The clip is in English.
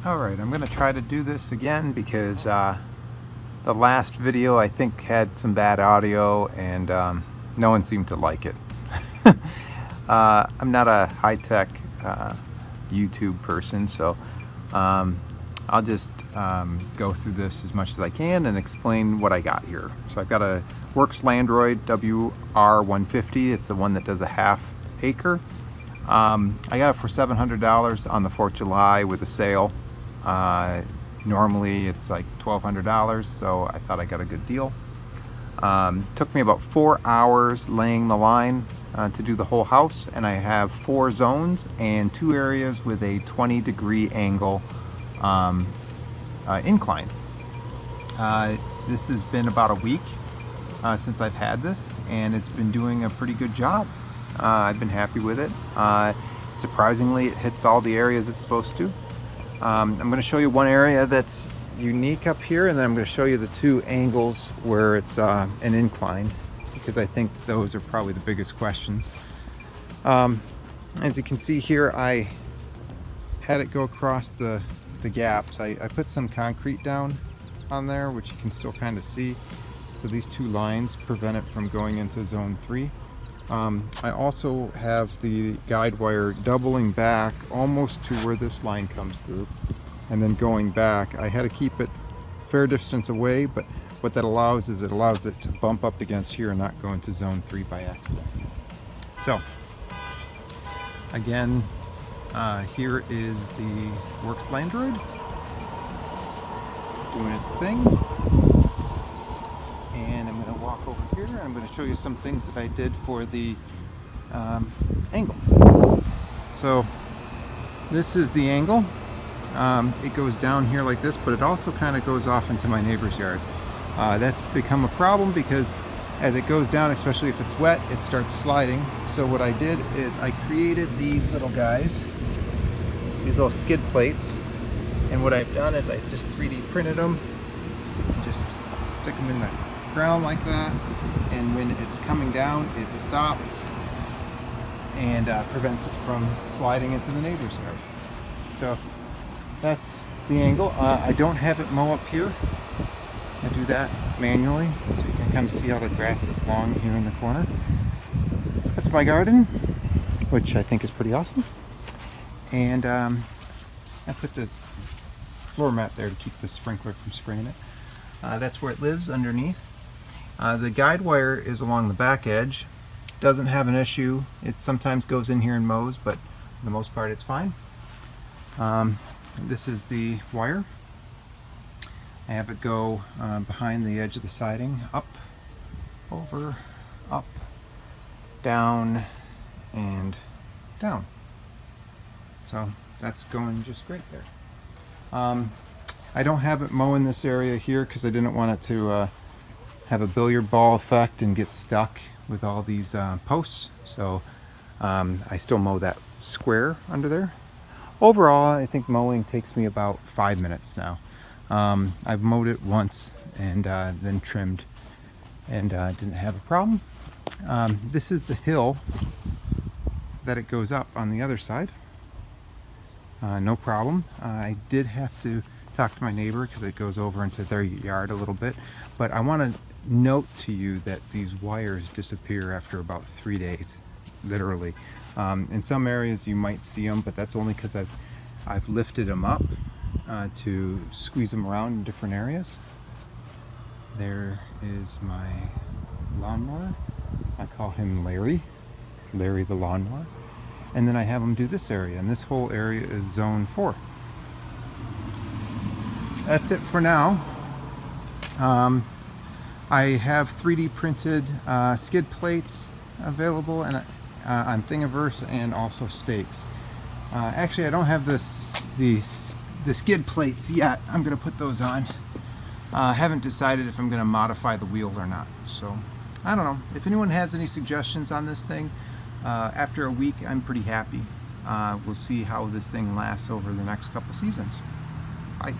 Alright, I'm going to try to do this again because the last video I think had some bad audio and no one seemed to like it. I'm not a high-tech YouTube person, so I'll just go through this as much as I can and explain what I got here. So I've got a Worx Landroid WR150. It's the one that does a half acre. I got it for $700 on the 4th of July with a sale. Normally it's like $1,200, so I thought I got a good deal. Took me about 4 hours laying the line to do the whole house, and I have 4 zones and 2 areas with a 20-degree angle incline. This has been about a week since I've had this, and it's been doing a pretty good job. I've been happy with it. Surprisingly, it hits all the areas it's supposed to. I'm going to show you one area that's unique up here, and then I'm going to show you the 2 angles where it's an incline, because I think those are probably the biggest questions. As you can see here, I had it go across the gaps. I put some concrete down on there, which you can still kind of see. So these 2 lines prevent it from going into zone 3. I also have the guide wire doubling back almost to where this line comes through, and then going back. I had to keep it a fair distance away, but what that allows is it allows it to bump up against here and not go into zone 3 by accident. So again, here is the Worx Landroid doing its thing. And I'm going to walk over here and I'm going to show you some things that I did for the angle. So this is the angle. It goes down here like this, but it also kind of goes off into my neighbor's yard. That's become a problem because as it goes down, especially if it's wet, it starts sliding. So what I did is I created these little guys, these little skid plates, and what I've done is I just 3D printed them, just stick them in the ground like that, and when it's coming down, it stops and prevents it from sliding into the neighbor's yard. So that's the angle. I don't have it mow up here. I do that manually, so you can kind of see how the grass is long here in the corner. That's my garden, which I think is pretty awesome. And I put the floor mat there to keep the sprinkler from spraying it. That's where it lives, underneath. The guide wire is along the back edge. Doesn't have an issue. It sometimes goes in here and mows, but for the most part it's fine. This is the wire. I have it go behind the edge of the siding, up, over, up, down, and down. So that's going just great there. I don't have it mowing this area here because I didn't want it to have a billiard ball effect and get stuck with all these posts. So I still mow that square under there. Overall, I think mowing takes me about 5 minutes now. I've mowed it once and then trimmed, and didn't have a problem. This is the hill that it goes up on the other side. No problem. I did have to talk to my neighbor because it goes over into their yard a little bit, but I want to note to you that these wires disappear after about 3 days, literally. In some areas you might see them, but that's only because I've lifted them up to squeeze them around in different areas. There is my lawnmower. I call him Larry the lawnmower. And then I have him do this area, and this whole area is zone 4. That's it for now. I have 3D printed skid plates available, and on Thingiverse, and also stakes. Actually, I don't have the skid plates yet. I'm going to put those on. Haven't decided if I'm going to modify the wheel or not. So I don't know. If anyone has any suggestions on this thing, after a week, I'm pretty happy. We'll see how this thing lasts over the next couple seasons. Bye.